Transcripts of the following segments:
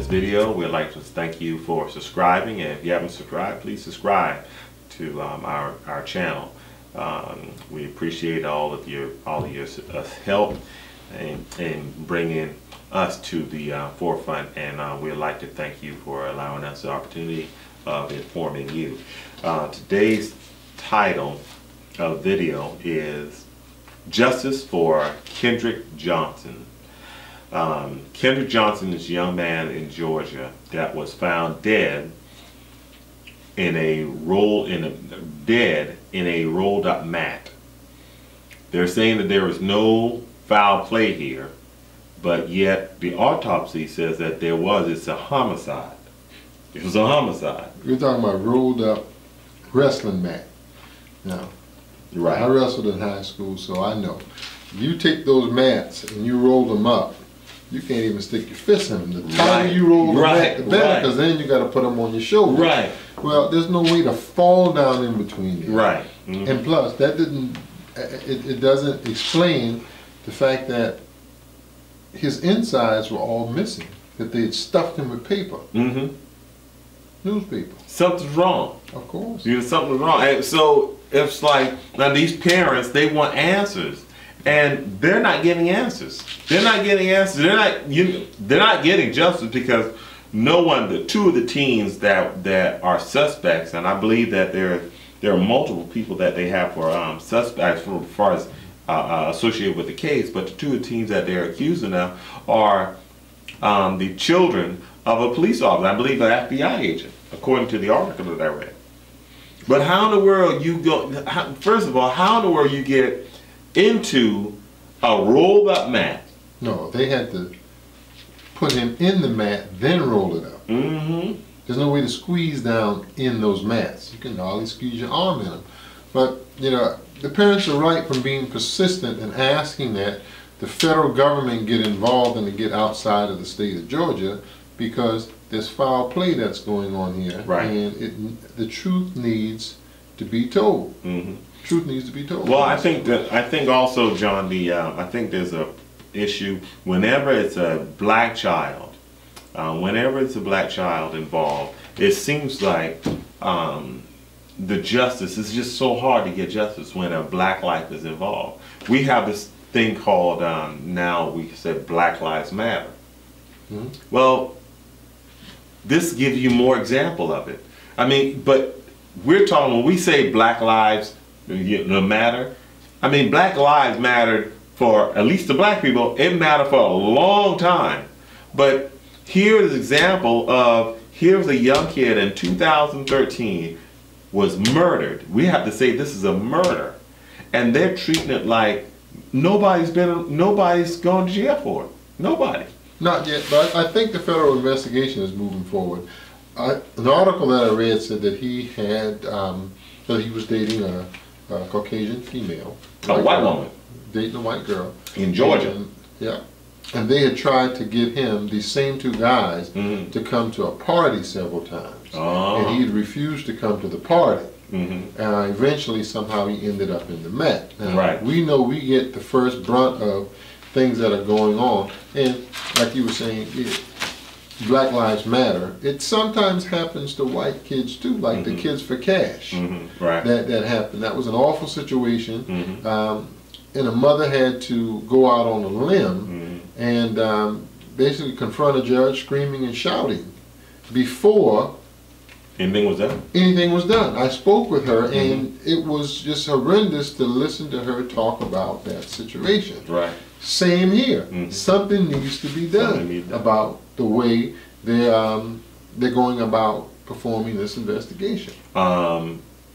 this video. We'd like to thank you for subscribing, and if you haven't subscribed, please subscribe to our channel. We appreciate all of your help in bringing us to the forefront, and we'd like to thank you for allowing us the opportunity of informing you. Today's title of video is Justice for Kendrick Johnson. Kendrick Johnson is a young man in Georgia that was found dead in a rolled up mat. They're saying that there was no foul play here, but yet the autopsy says that there was. It's a homicide. It was a homicide. We're talking about rolled up wrestling mat. Now, right. I wrestled in high school, so I know. You take those mats and you roll them up, you can't even stick your fist in them. The tighter you roll the mat, the better, because then you got to put them on your shoulder. Right. Well, there's no way to fall down in between there. Right. Mm-hmm. And plus, that it doesn't explain the fact that his insides were all missing, that they had stuffed him with paper. Mm-hmm. Newspaper. Something's wrong. Of course. Something's wrong. And so it's like, now these parents, they want answers, and they're not getting answers. They're not getting answers. They're not getting justice, because no one, the two of the teens that are suspects, and I believe that there are multiple people that they have for suspects for as far as associated with the case, but the two of the teens that they're accusing of are the children of a police officer, I believe an FBI agent, according to the article that I read. But how in the world you go, first of all, how in the world you get into a rolled up mat? No, they had to put him in the mat, then roll it up. Mm-hmm. There's no way to squeeze down in those mats. You can hardly squeeze your arm in them. But, you know, the parents are right from being persistent and asking that the federal government get involved and to get outside of the state of Georgia, because there's foul play that's going on here, right. And the truth needs to be told. Mm-hmm. Truth needs to be told. Well, I think also, John, I think there's a issue whenever it's a black child. Whenever it's a black child involved, it seems like the justice is just so hard to get justice when a black life is involved. We have this thing called now we say Black Lives Matter. Mm-hmm. Well, this gives you more example of it. I mean, but we're talking, when we say Black Lives Matter, I mean, Black Lives mattered for, at least the black people, it mattered for a long time. But here's an example of, here's a young kid in 2013 was murdered. We have to say this is a murder. And they're treating it like nobody's gone to jail for it. Nobody. Not yet, but I think the federal investigation is moving forward. An article that I read said that he had, that he was dating a Caucasian female. A white woman. Dating a white girl. In Georgia. And, yeah. And they had tried to get him, these same two guys, mm-hmm. to come to a party several times. Oh. And he had refused to come to the party. Mm-hmm. Eventually, somehow, he ended up in the mat. Now, right. We know we get the first brunt of things that are going on. And like you were saying, Black Lives Matter. It sometimes happens to white kids too, like mm-hmm. the Kids for Cash. Mm-hmm. Right. That happened. That was an awful situation. Mm-hmm. And a mother had to go out on a limb mm-hmm. and basically confront a judge, screaming and shouting before anything was done. I spoke with her, mm-hmm. and it was just horrendous to listen to her talk about that situation. Right. Same here. Mm-hmm. Something needs to be done about the way they're going about performing this investigation.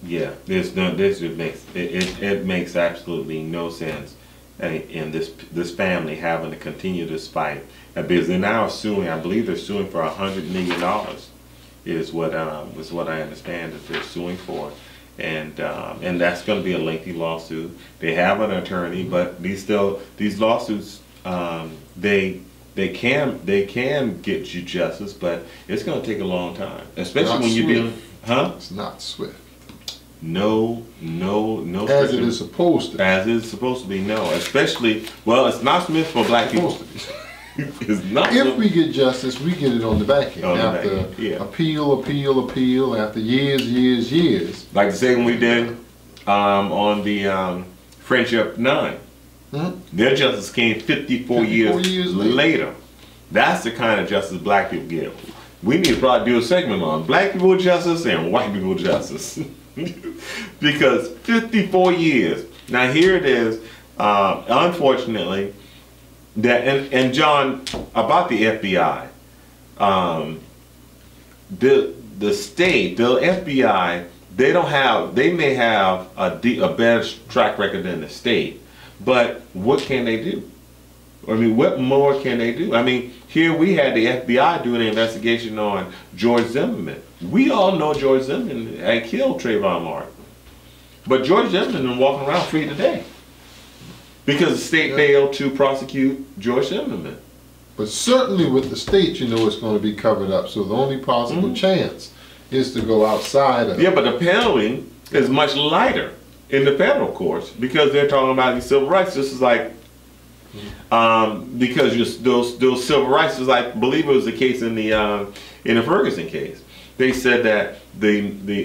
Yeah, it makes absolutely no sense in this family having to continue this fight, because they're now suing. I believe they're suing for $100 million. Is what I understand that they're suing for, and that's going to be a lengthy lawsuit. They have an attorney, but these lawsuits they can get you justice, but it's going to take a long time, especially when you're dealing. Huh? It's not swift. No. As it is supposed to. As it is supposed to be. No, especially, well, it's not swift for black people. It's not. If we get justice, we get it on the back end. After appeal, after years. Like the second we did on the Friendship 9. Their justice came 54 years later. That's the kind of justice black people get. We need to probably do a segment on black people justice and white people justice. Because 54 years. Now here it is, unfortunately, that and John, about the FBI, the state, the FBI, they may have a better track record than the state, but what can they do? I mean, what more can they do? I mean, here we had the FBI doing an investigation on George Zimmerman. We all know George Zimmerman had killed Trayvon Martin. But George Zimmerman is walking around free today because the state failed to prosecute George Zimmerman. But certainly with the state, you know it's going to be covered up. So the only possible chance is to go outside of but the penalty is much lighter in the federal courts because they're talking about these civil rights. This is like, because those civil rights, is like, I believe it was the case in the Ferguson case. They said that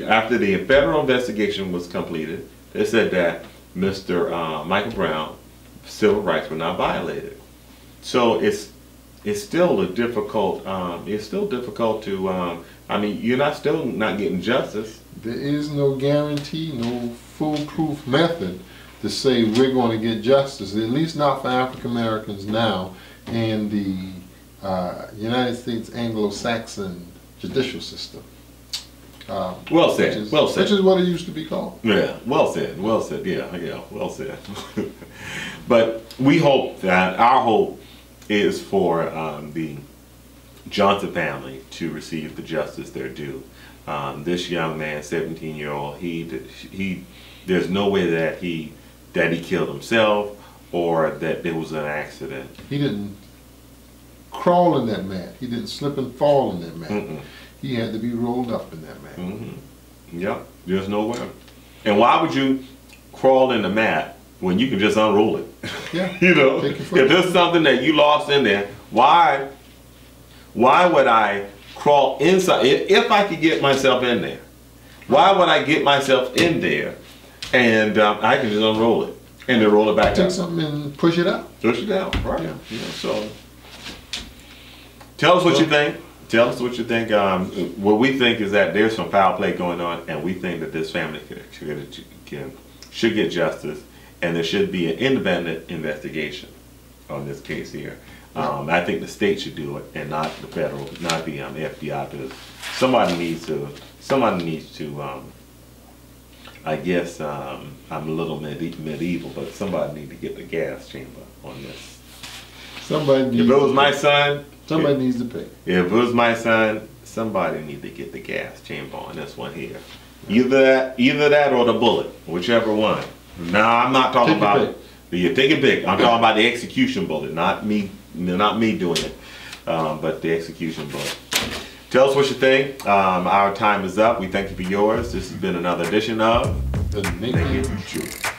after the federal investigation was completed, they said that Mr. Michael Brown civil rights were not violated. So it's still a difficult. It's still difficult to. I mean, you're still not getting justice. There is no guarantee, no foolproof method to say we're going to get justice. At least not for African Americans now in the United States Anglo-Saxon judicial system. Well said. Well said. Which is what it used to be called. Yeah. Well said. Well said. Yeah. Well said. But we hope that our hope is for the Johnson family to receive the justice they're due. This young man, 17-year-old, there's no way that he killed himself or that there was an accident. He didn't crawl in that mat. He didn't slip and fall in that mat. He had to be rolled up in that mat. Yep, there's nowhere. And why would you crawl in the mat when you can just unroll it? Yeah. You know, if there's something that you lost in there, why would I crawl inside? If I could get myself in there, why would I get myself in there and I can just unroll it and then roll it back Take up? something and push it out. Push it out, right. Yeah. So tell us what you think. Tell us what you think. What we think is that there's some foul play going on, and we think that this family should get justice, and there should be an independent investigation on this case here. I think the state should do it, and not the federal, not the FBI, because somebody needs to. I guess I'm a little medieval, but somebody needs to get the gas chamber on this. Somebody needs. If it was my son. Somebody needs to pay. If it was my son, somebody need to get the gas chamber on this one here. Either that or the bullet, whichever one. Now I'm not talking about you take it big. I'm talking about the execution bullet, not me doing it, but the execution bullet. Tell us what you think. Our time is up. We thank you for yours. This has been another edition of The Naked Truth.